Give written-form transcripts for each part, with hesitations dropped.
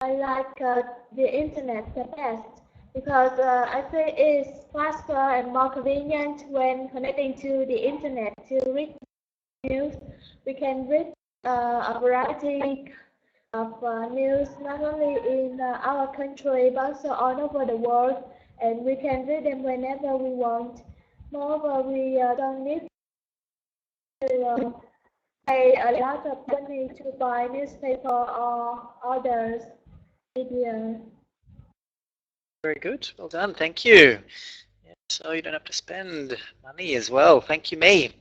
I like the internet the best because I think it's faster and more convenient when connecting to the internet to read news. We can read a variety of news not only in our country but also all over the world, and we can read them whenever we want. Moreover, we don't need to pay a lot of money to buy newspaper or others media. Very good. Well done. Thank you. Yeah, so you don't have to spend money as well. Thank you, me.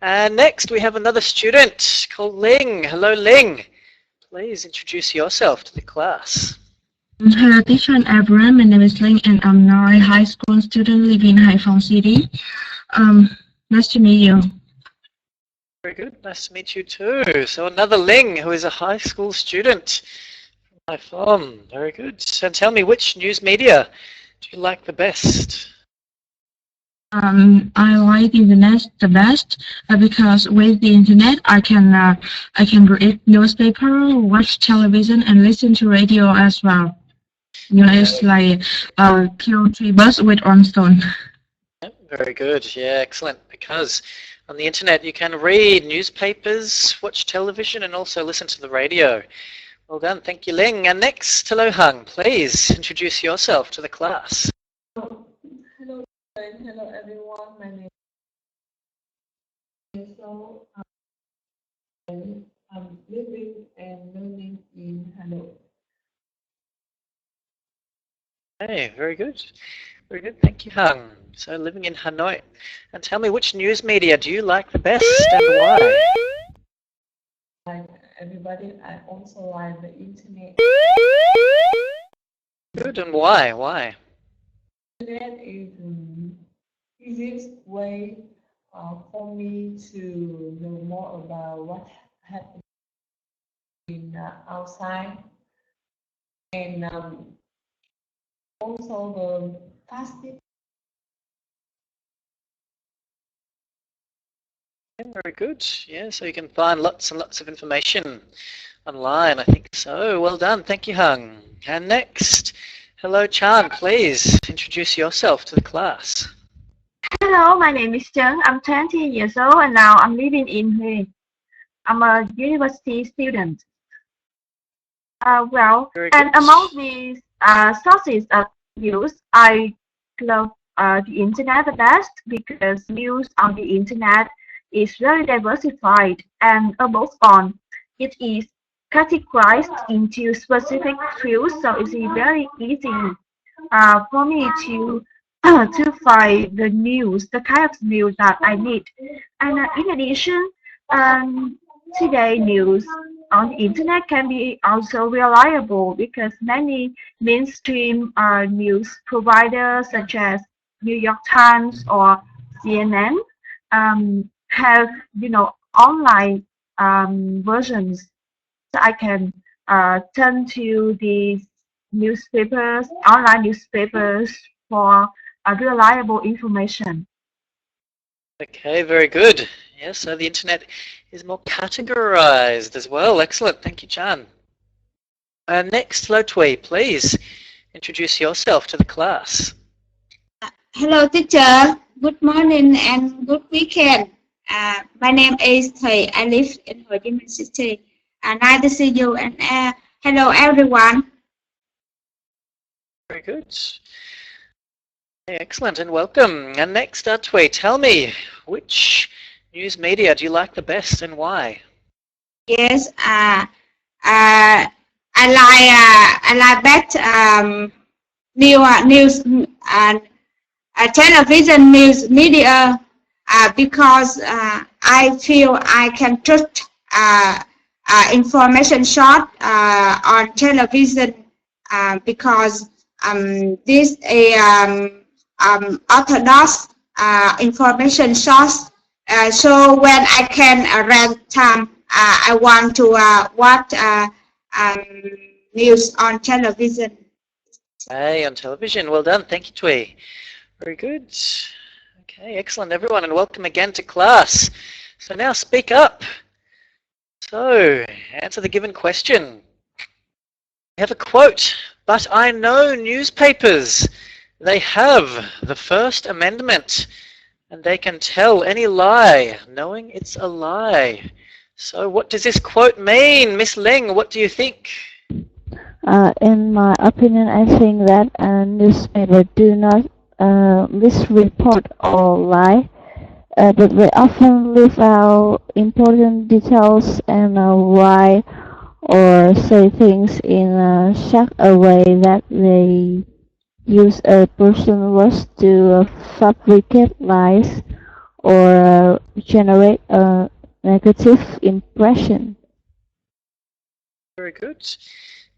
And next we have another student called Ling. Hello, Ling. Please introduce yourself to the class. Hello, teacher and everyone. My name is Ling, and I'm now a high school student living in Haiphong City. Nice to meet you. Very good. Nice to meet you too. So another Ling who is a high school student from Haiphong. Very good. So tell me, which news media do you like the best? I like internet the best because with the internet I can read newspaper, watch television, and listen to radio as well. You know, it's like kill three birds with one stone. Very good. Yeah, excellent. Because on the internet you can read newspapers, watch television, and also listen to the radio. Well done. Thank you, Ling. And next, hello, Hung. Please introduce yourself to the class. Hello, hello everyone. My name is so I'm living and learning in Hanoi. Hey, very good. Very good. Thank you, Hung. So living in Hanoi. And tell me, which news media do you like the best and why? Like everybody, I also like the internet. Good. And why? Why? Internet is easiest way for me to know more about what happened in outside, and also the fastest. Yeah, very good. Yeah, so you can find lots and lots of information online, I think so. Well done. Thank you, Hung. And next, hello, Chan. Please introduce yourself to the class. Hello, my name is Chen. I'm 20 years old and now I'm living in Hue. I'm a university student. And among these sources of news, I love the internet the best because news on the internet is very diversified, and above all, it is categorized into specific fields, so it's very easy for me to to find the news, the kind of news that I need. And in addition, today news on the internet can be also reliable because many mainstream news providers such as New York Times or CNN have online versions. So I can turn to these newspapers, online newspapers for reliable information. Okay, very good. Yes, so the internet is more categorized as well. Excellent. Thank you, Chan. Next, Lo Tui, please introduce yourself to the class. Hello, teacher. Good morning and good weekend. My name is Thầy. I live in Ho Chi Minh City. Nice to see you and hello everyone. Very good. Okay, excellent and welcome. And next, Tui, tell me, which news media do you like the best and why? Yes, I like that news and television news media because I feel I can trust information short on television because this is orthodox information source. So when I can rent time, I want to watch news on television. Hey, on television. Well done. Thank you, Tui. Very good. Okay, excellent, everyone, and welcome again to class. So now speak up. So, answer the given question. We have a quote, but I know newspapers. They have the First Amendment, and they can tell any lie, knowing it's a lie. So what does this quote mean? Miss Ling, what do you think? In my opinion, I think that newspapers do not misreport or lie, but they often leave out important details and why or say things in such a way that they use a person's words to fabricate lies or generate a negative impression. Very good.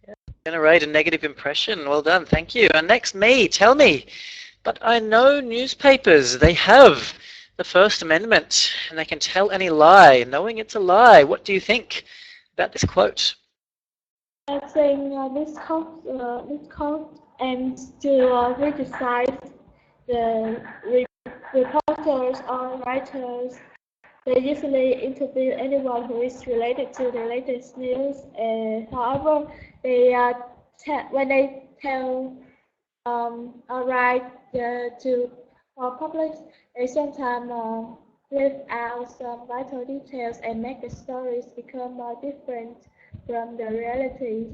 Yeah, generate a negative impression. Well done, thank you. And next, me, tell me. But I know newspapers, they have the First Amendment, and they can tell any lie, knowing it's a lie. What do you think about this quote? I think this quote aims to criticize the reporters or writers. They usually interview anyone who is related to the latest news. However, when they tell or write to public, they sometimes leave out some vital details and make the stories become more different from the reality.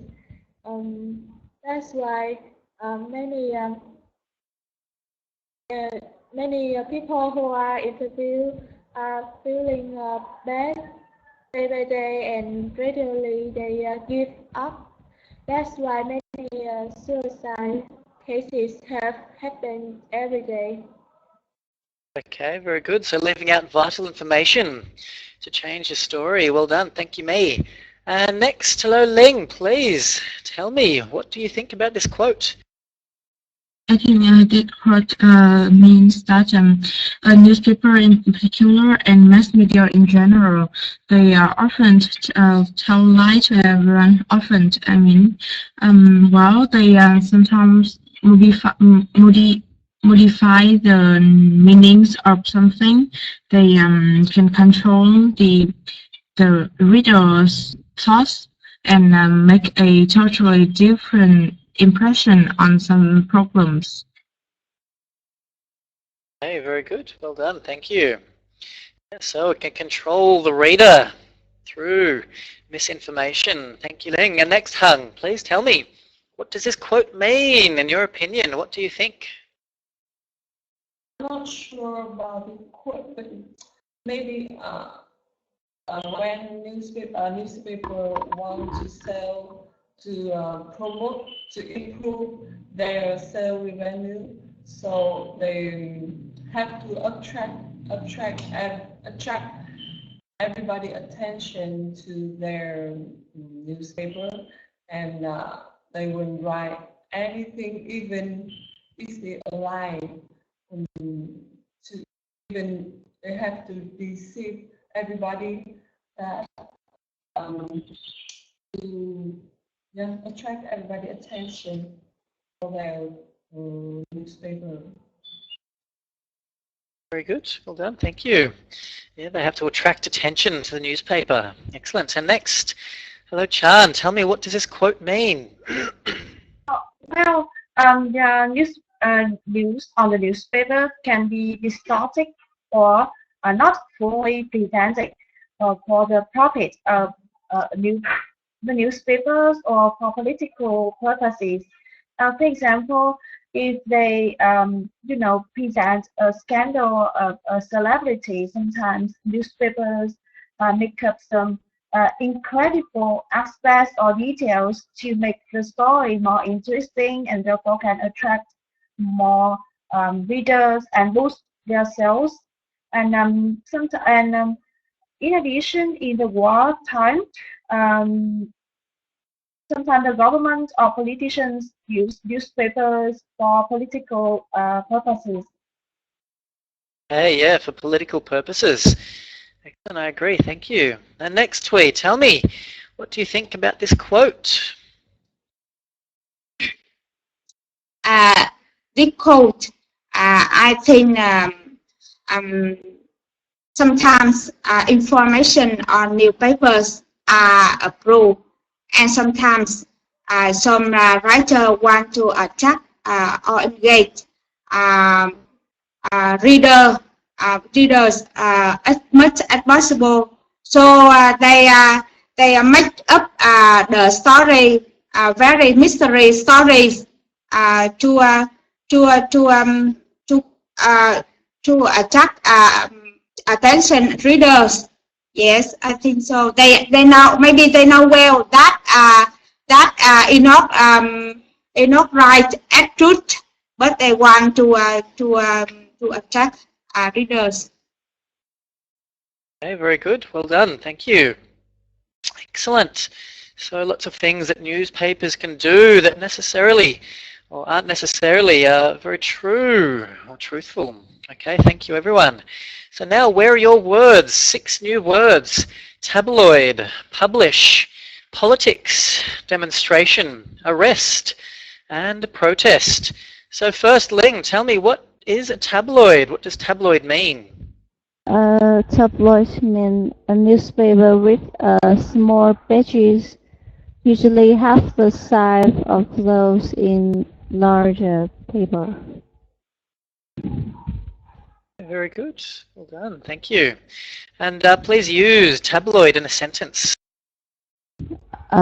That's why many people who are interviewed are feeling bad day by day, and gradually they give up. That's why many suicide cases have happened every day. Okay, very good. So leaving out vital information to change the story. Well done. Thank you, Mei. And next, hello, Ling. Please tell me, what do you think about this quote? I think that quote means that a newspaper in particular and mass media in general, they often tell lies to everyone. Often, I mean, well, they sometimes modify the meanings of something. They can control the reader's thoughts and make a totally different impression on some problems. Hey, very good. Well done. Thank you. Yeah, so it can control the reader through misinformation. Thank you, Ling. And next, Hung, please tell me, what does this quote mean in your opinion? What do you think? I'm not sure about the quote, but maybe when newspaper want to sell, to promote, to improve their sale revenue, so they have to attract everybody attention to their newspaper, and they will write anything, even if they lie, to even they have to deceive everybody that to attract everybody attention for their newspaper. Very good. Well done. Thank you. Yeah, they have to attract attention to the newspaper. Excellent. And next, hello, Chan. Tell me, what does this quote mean? Well, the news on the newspaper can be distorted or not fully presented for the profit of the newspapers or for political purposes. For example, if they present a scandal of a celebrity, sometimes newspapers make up some incredible aspects or details to make the story more interesting, and therefore can attract more readers and boost their sales. And in addition, in the war time, sometimes the government or politicians use newspapers for political purposes. Hey, yeah, for political purposes. Excellent, I agree. Thank you. And next, Twee, tell me, what do you think about this quote? This quote, I think sometimes information on newspapers are approved, and sometimes some writer want to attack or engage readers as much as possible. So they make up the story, very mystery stories to attract attention readers. Yes, I think so. They know, maybe they know well that Enoch write at truth, but they want to attract readers. Okay, very good. Well done. Thank you. Excellent. So lots of things that newspapers can do that necessarily or aren't necessarily very true or truthful. Okay, thank you everyone. So now where are your words? 6 new words. Tabloid, publish, politics, demonstration, arrest, and protest. So first, Ling, tell me, what is a tabloid? What does tabloid mean? Tabloids mean a newspaper with small pages, usually half the size of those in larger paper. Very good. Well done. Thank you. And please use tabloid in a sentence. The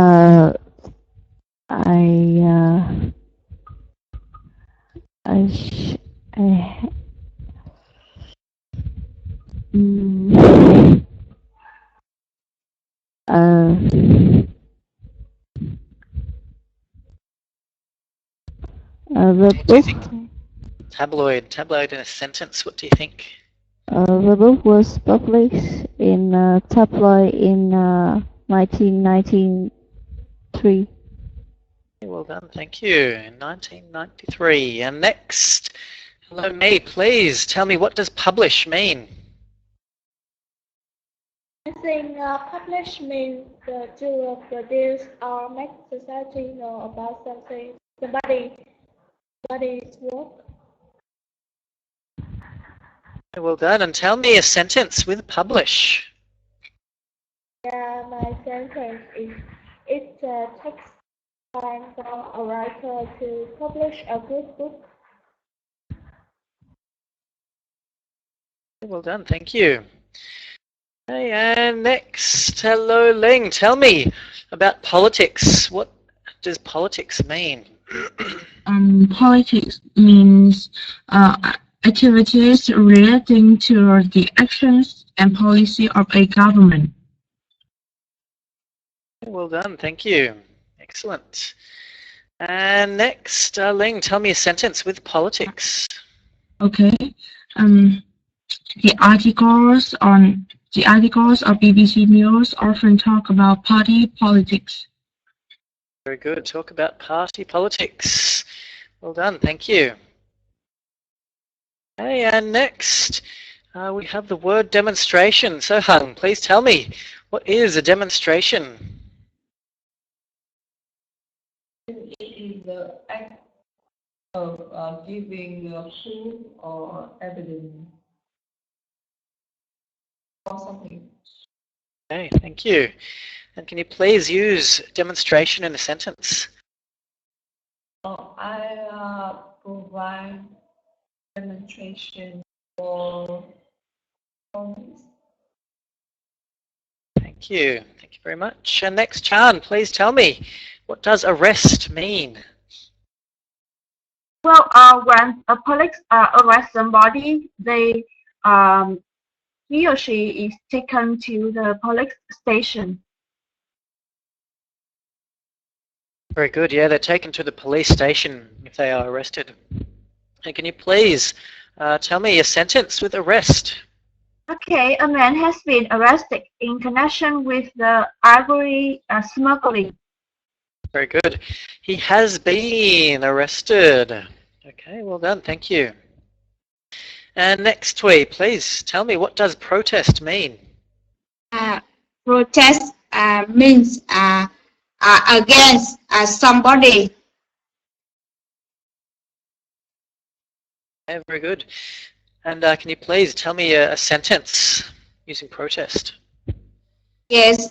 book. Tabloid in a sentence. What do you think? The book was published in tabloid in 1993. Well done, thank you. In 1993. And next, hello May, please tell me, what does publish mean? I think publish means to produce or make society know about something, somebody's work. Well done, and tell me a sentence with publish. Yeah, my sentence is, it takes time for a writer to publish a good book. Well done, thank you. Okay, and next, hello Ling, tell me about politics. What does politics mean? Politics means activities relating to the actions and policy of a government. Well done, thank you. Excellent. And next, Ling, tell me a sentence with politics. Okay. The articles of BBC News often talk about party politics. Very good. Talk about party politics. Well done. Thank you. Okay, and next we have the word demonstration. So Hung, please tell me, what is a demonstration? It is the act of giving proof or evidence or something. Okay, thank you. And can you please use demonstration in a sentence? I provide demonstration for police. Thank you. Thank you very much. And next, Chan, please tell me, what does arrest mean? Well, when a police arrests somebody, they he or she is taken to the police station. Very good. Yeah, they're taken to the police station if they are arrested. And can you please tell me a sentence with arrest? Okay, a man has been arrested in connection with the ivory smuggling. Very good. He has been arrested. Okay, well done. Thank you. And next, Tui, please tell me, what does protest mean? Protest means against somebody. Okay, very good. And can you please tell me a sentence using protest? Yes.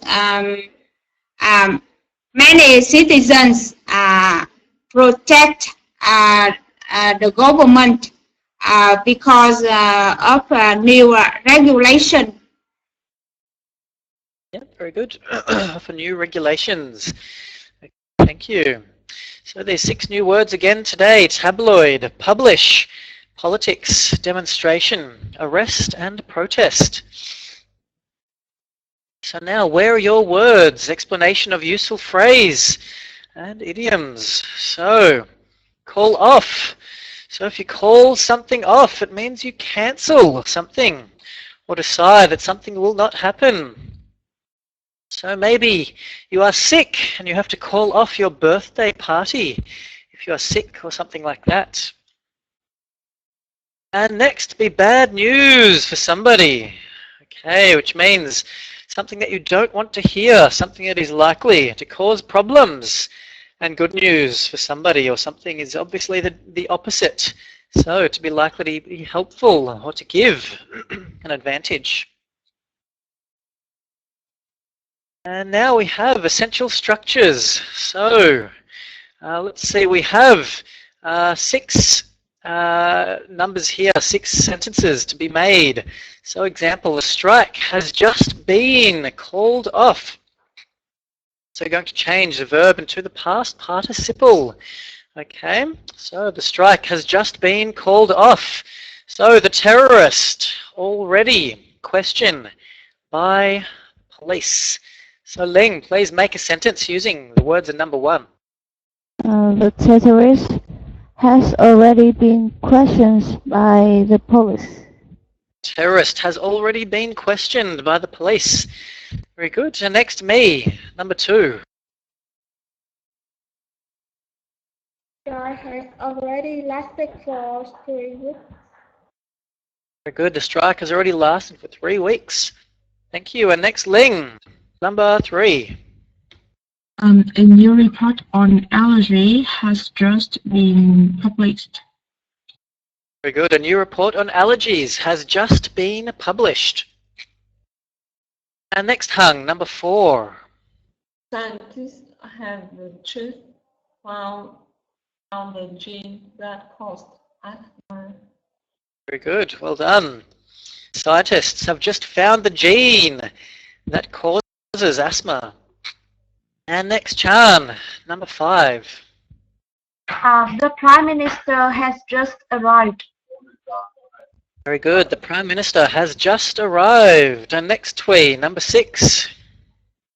many citizens protect the government because of new regulation. Yeah, very good. For new regulations. Thank you. So there's 6 new words again today. Tabloid, publish, politics, demonstration, arrest and protest. So now, where are your words? Explanation of useful phrase and idioms. So, call off. So if you call something off, it means you cancel something or decide that something will not happen. So maybe you are sick and you have to call off your birthday party if you are sick or something like that. And next, be bad news for somebody. Okay, which means something that you don't want to hear, something that is likely to cause problems. And good news for somebody or something is obviously the opposite. So to be likely to be helpful or to give an advantage. And now we have essential structures. So let's see, we have 6 numbers here, 6 sentences to be made. So example, the strike has just been called off. So you're going to change the verb into the past participle. Okay, so the strike has just been called off. So the terrorist already questioned by police. So Ling, please make a sentence using the words in number 1. The terrorist has already been questioned by the police. Terrorist has already been questioned by the police. Very good. And next, me, number 2. Strike has already lasted for 3 weeks. Very good. The strike has already lasted for 3 weeks. Thank you. And next, Ling, number 3. A new report on allergy has just been published. Very good. A new report on allergies has just been published. And next, Hung, number 4. Scientists have just found the gene that caused asthma. Very good. Well done. Scientists have just found the gene that causes asthma. And next, Chan, number 5. The Prime Minister has just arrived. Very good. The Prime Minister has just arrived. And next, Twee, number 6.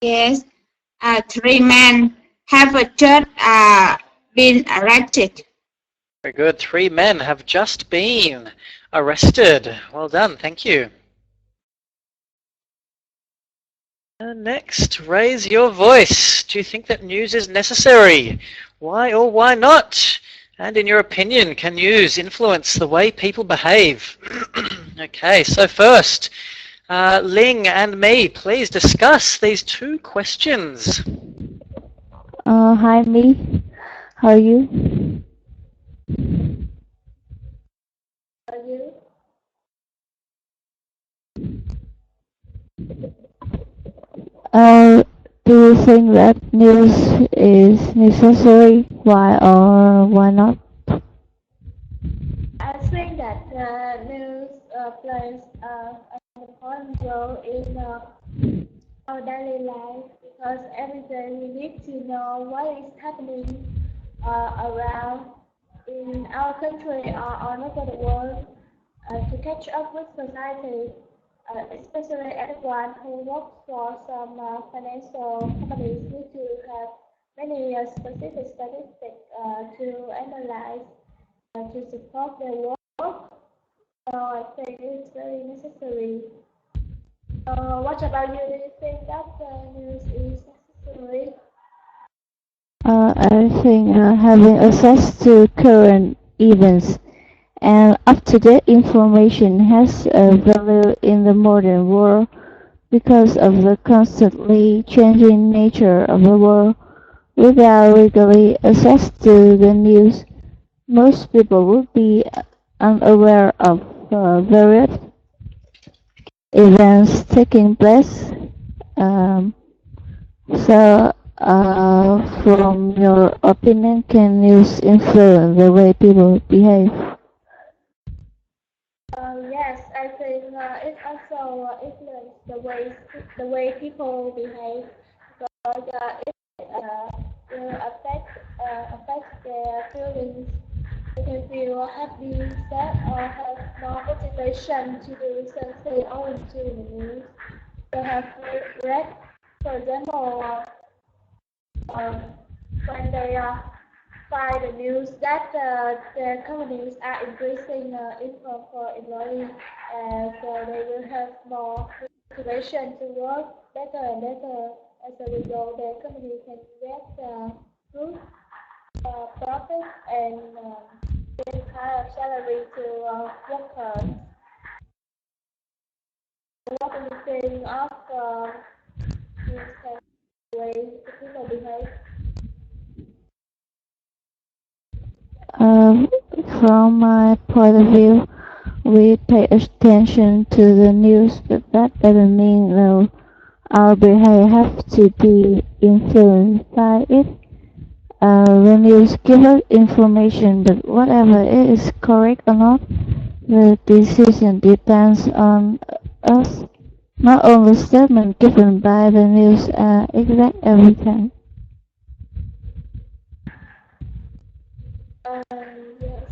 Yes, 3 men have just been arrested. Very good. 3 men have just been arrested. Well done. Thank you. And next, raise your voice. Do you think that news is necessary? Why or why not? And in your opinion, can news influence the way people behave? Okay, so first, Ling and me, please discuss these 2 questions. Hi, me. How are you? Are you? Do you think that news is necessary? Why or why not? I think that news plays an important role in our daily life because every day we need to know what is happening around in our country or all over the world to catch up with society. Especially everyone who works for some financial companies need to have many specific statistics to analyze to support their work. So I think it's very necessary. What about you? Do you think that news is necessary? I think having access to current events and up-to-date information has a value in the modern world because of the constantly changing nature of the world. Without legally access to the news, most people would be unaware of various events taking place. So from your opinion, can news influence the way people behave? Yes, I think it also influences the way people behave because it will affect their feelings. They can feel happy, sad, or have more motivation to do something owing to the news. They have read, for example, uh, when they find the news that the companies are increasing income for employees, so they will have more motivation to work better and better. As a result, the company can get good profit and get higher salary to workers. What do you think of this kind of way people behave? From my point of view, we pay attention to the news, but that doesn't mean our behavior have to be influenced by it. The news gives us information, but whatever it is correct or not, the decision depends on us. Not all the statements given by the news are exact every time. Yes.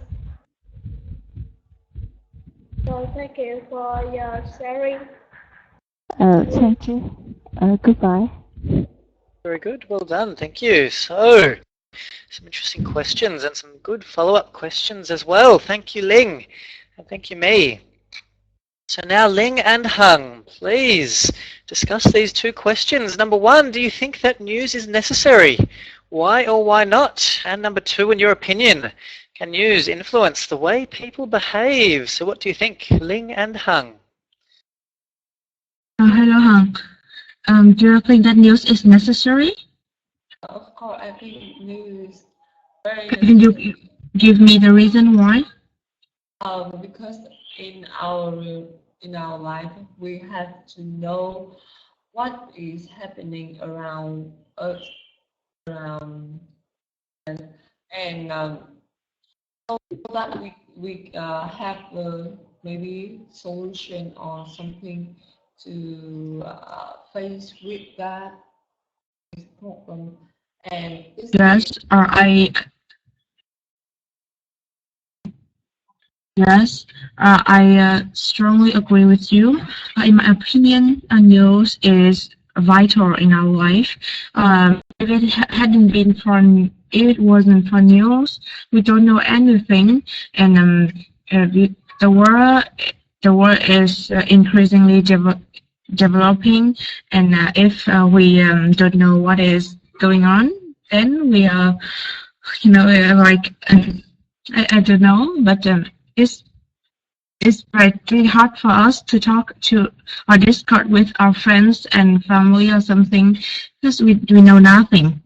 So thank you for your sharing. Thank you. Goodbye. Very good. Well done. Thank you. So, some interesting questions and some good follow-up questions as well. Thank you, Ling. And thank you, Mei. So now, Ling and Hung, please discuss these two questions. Number one, do you think that news is necessary? Why or why not? And number two, in your opinion, can news influence the way people behave? So what do you think, Ling and Hung? Hello, Hang. Do you think that news is necessary? Of course, I think news very Can you give me the reason why? because in our life we have to know what is happening around us, and so that we have maybe solution or something to face with that problem. And Yes, I strongly agree with you. In my opinion, news is vital in our life. If it hadn't been for, if it wasn't for news, we don't know anything, and the world is increasingly developing, and if we don't know what is going on, then we are, like I don't know, but it's pretty hard for us to talk to or discuss with our friends and family or something because we know nothing.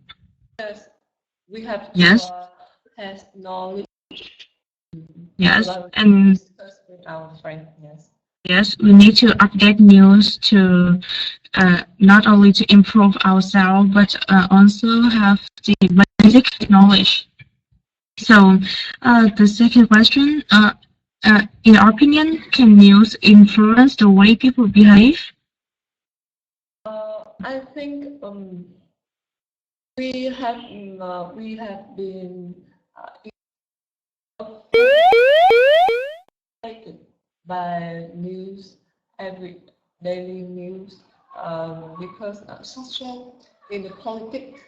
Yes, we have to Yes. have knowledge. Yes, Like and discuss with our friends. Yes. yes, we need to update news to not only to improve ourselves but also have the basic knowledge. So the second question, in your opinion, can news influence the way people behave? I think we have been affected by news, every daily news, because such in the politics,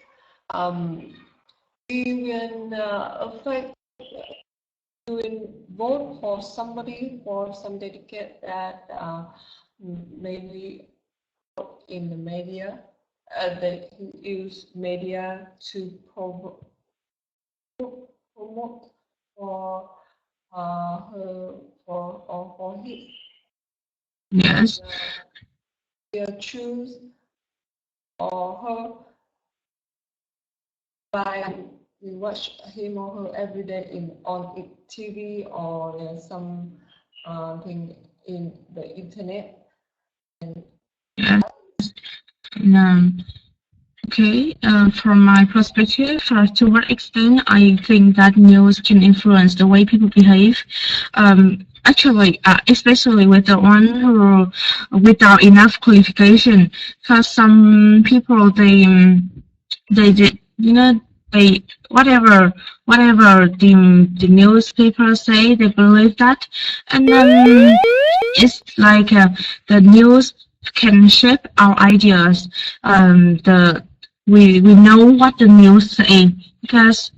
we will affect. You will vote for somebody for some dedicate that maybe in the media, they use media to promote for her for his. Yes. They choose or her by we watch him or her every day on TV or some thing in the internet. And Yes. No. Okay, from my perspective, to what extent I think that news can influence the way people behave. Actually, especially with the one who without enough qualification, because some people they did, you know, they whatever the newspaper say, they believe that, and then it's like the news can shape our ideas. We know what the news say because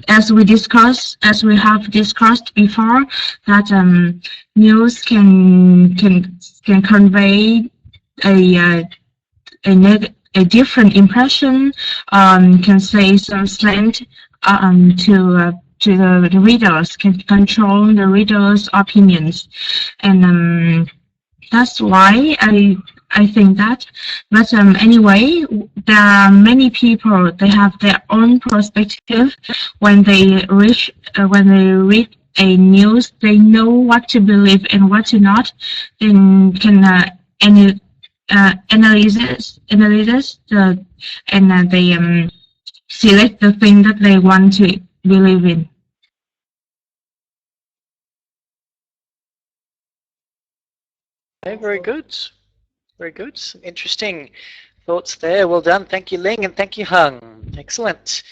as we have discussed before, that news can convey a different impression, can say some slant to the readers, can control the readers' opinions, and that's why I think that. But anyway, there are many people, they have their own perspective when they read a news. They know what to believe and what to not, and can analyze and they select the thing that they want to believe in. Okay, very good. Very good. Some interesting thoughts there. Well done. Thank you, Ling, and thank you, Hung. Excellent.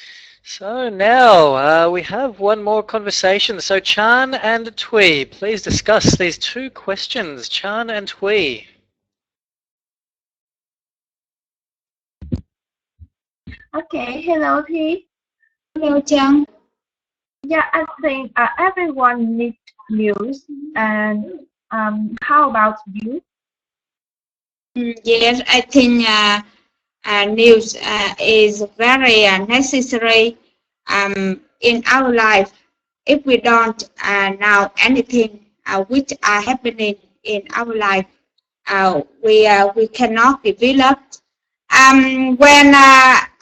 So now we have one more conversation. So Chan and Tui, please discuss these two questions. Chan and Tui. Okay, hello Thi. Hello, Chang. Yeah, I think everyone needs news, and how about you? Yes, I think news is very necessary in our life. If we don't know anything which are happening in our life, we cannot develop. When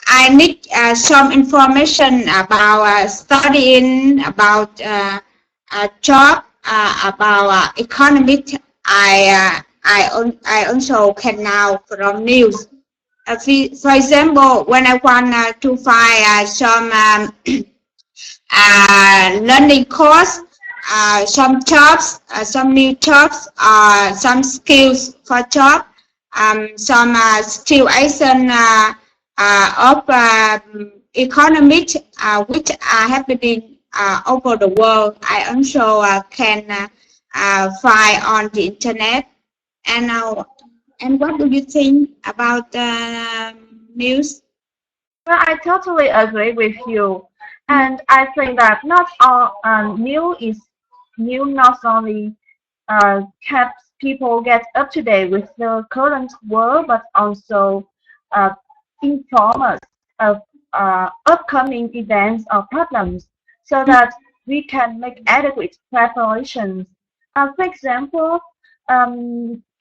I need some information about studying, about job, about economic, I also can know from news. For example, when I want to find some learning course, some jobs, some new jobs, some skills for job, some situation of economic which are happening over the world. I also can find on the internet. And what do you think about news? Well, I totally agree with you, and I think that not all news not only keeps people get up to date with the current world, but also inform us of upcoming events or problems, so that we can make adequate preparations. For example,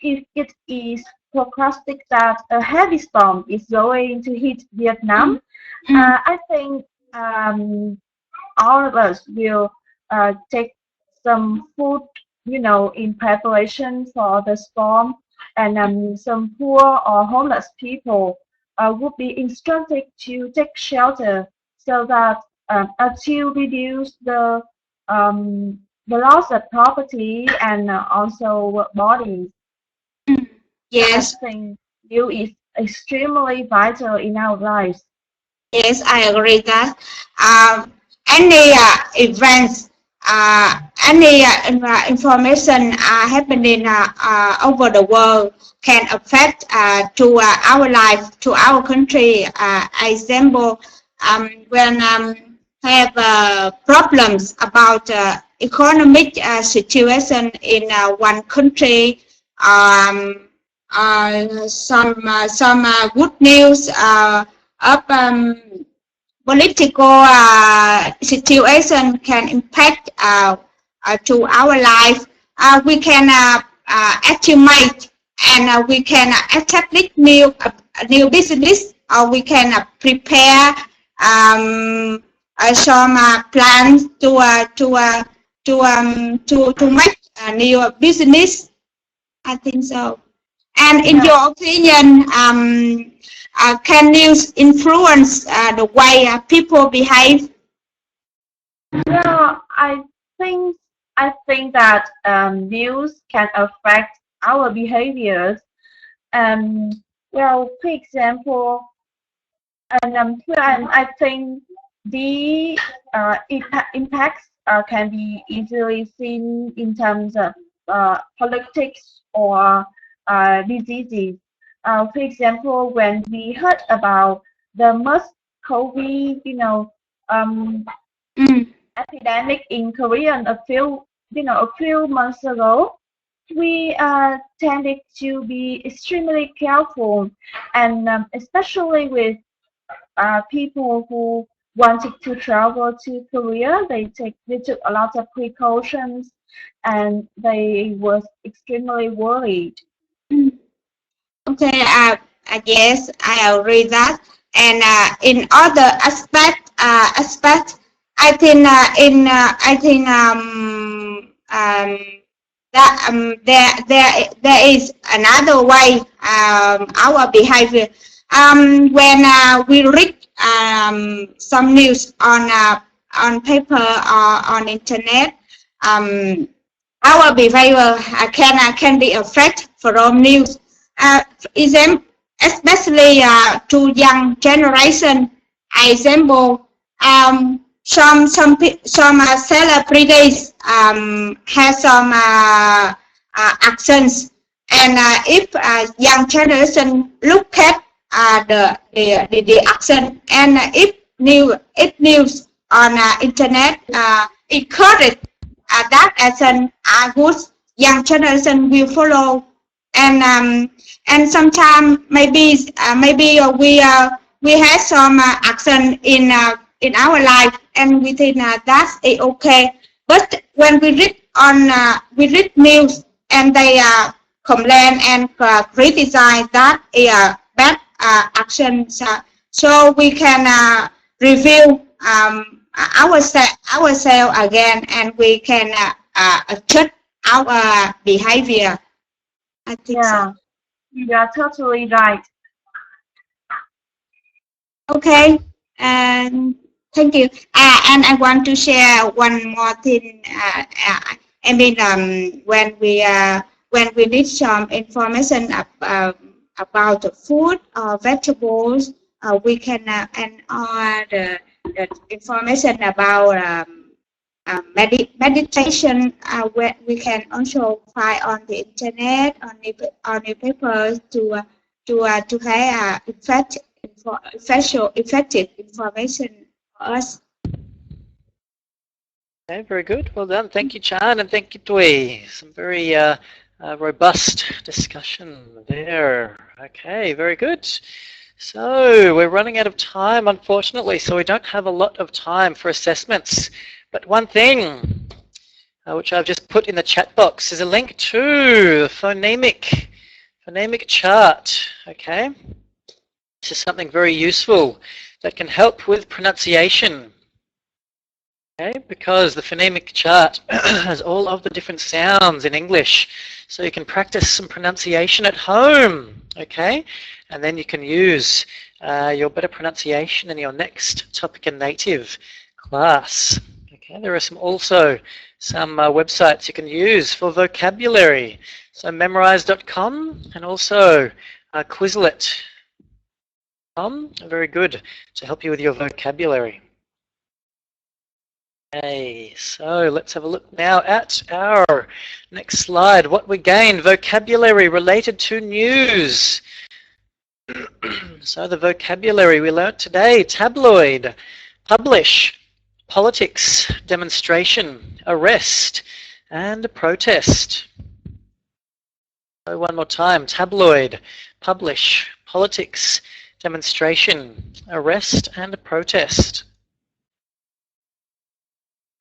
if it is forecasted that a heavy storm is going to hit Vietnam, I think all of us will take some food, in preparation for the storm, and some poor or homeless people would be instructed to take shelter, so that to reduce the loss of property and also bodies. Yes. I think news is extremely vital in our lives. Yes, I agree that any events, any information happening over the world can affect to our life, to our country. Example, when have problems about economic situation in one country, some good news of political situation can impact to our life. We can estimate, and we can establish new business, or we can prepare some plans to make a new business. I think so. And in your opinion, can news influence the way people behave? Well, I think that news can affect our behaviors. Well, for example, I think the impacts can be easily seen in terms of politics or diseases. For example, when we heard about the MERS-CoV, epidemic in Korea a few months ago, we tended to be extremely careful, and especially with people who wanted to travel to Korea, they took a lot of precautions, and they was extremely worried. Okay, yes, I agree that. And in other aspect, I think that there is another way our behavior. When we read some news on paper or on internet, our behavior can be affected from news. Especially to young generation. Example, some celebrities have some accents, and if young generation look at the accent, and if news on internet encourage that accent, good young generation will follow. And sometimes maybe we have some accent in our life, and we think that's okay. But when we read news, and they complain and criticize that bad actions, so we can review ourselves again, and we can adjust our behavior. I think so. You are totally right. Okay, and thank you. And I want to share one more thing. I mean, when we need some information about the food or vegetables, we can and the information about meditation, we can also find on the internet, on newspapers to have effective information for us. Okay, very good. Well done. Thank you, Chan, and thank you, Tui. Some very robust discussion there. Okay, very good. So we're running out of time, unfortunately, so we don't have a lot of time for assessments. But one thing, which I've just put in the chat box, is a link to the phonemic chart. Okay, this is something very useful that can help with pronunciation. Okay, because the phonemic chart has all of the different sounds in English, so you can practice some pronunciation at home. Okay, and then you can use your better pronunciation in your next Topic and Native class. Okay, there are also some websites you can use for vocabulary. So memrise.com and also Quizlet.com are very good to help you with your vocabulary. Okay, so let's have a look now at our next slide. What we gained, vocabulary related to news. So the vocabulary we learnt today: tabloid, publish, politics, demonstration, arrest, and protest. So one more time: tabloid, publish, politics, demonstration, arrest, and protest.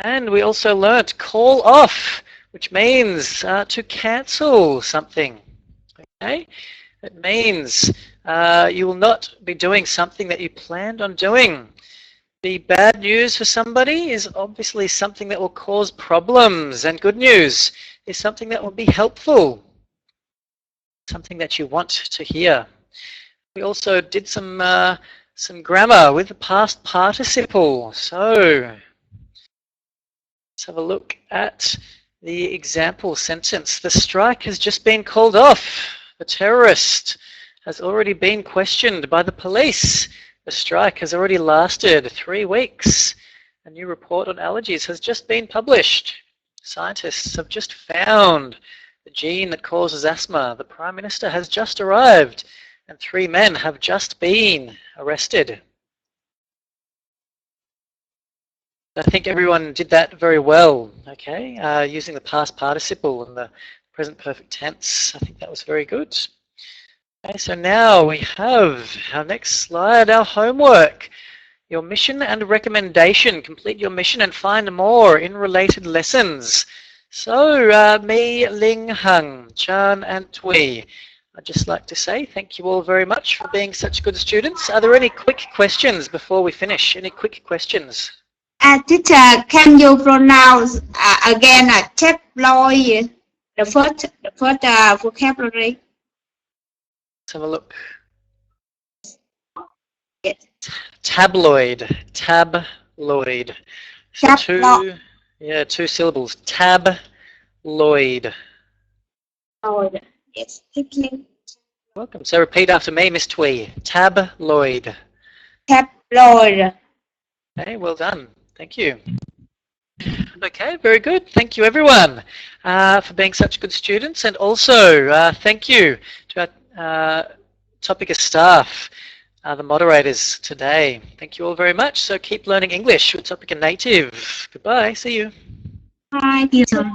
And we also learnt call off, which means to cancel something. Okay, it means you will not be doing something that you planned on doing. The bad news for somebody is obviously something that will cause problems, and good news is something that will be helpful, something that you want to hear. We also did some grammar with the past participle. So let's have a look at the example sentence. The strike has just been called off. The terrorist has already been questioned by the police. The strike has already lasted 3 weeks. A new report on allergies has just been published. Scientists have just found the gene that causes asthma. The Prime Minister has just arrived, and 3 men have just been arrested. I think everyone did that very well, okay, using the past participle and the present perfect tense. I think that was very good. Okay, so now we have our next slide, our homework. Your mission and recommendation. Complete your mission and find more in related lessons. So, me, Ling, Hung, Chan and Tui. I'd just like to say thank you all very much for being such good students. Are there any quick questions before we finish? Any quick questions? Teacher, can you pronounce again tabloid, the first vocabulary? Let's have a look. Yes. Tabloid. Tabloid. So two syllables. Tabloid. Yes. Thank you. Welcome. So repeat after me, Miss Twee. Tabloid. Tabloid. Okay, well done. Thank you. Okay, very good. Thank you, everyone, for being such good students, and also thank you to our Topica staff, the moderators today. Thank you all very much. So keep learning English with Topica Native. Goodbye. See you. Bye, teacher.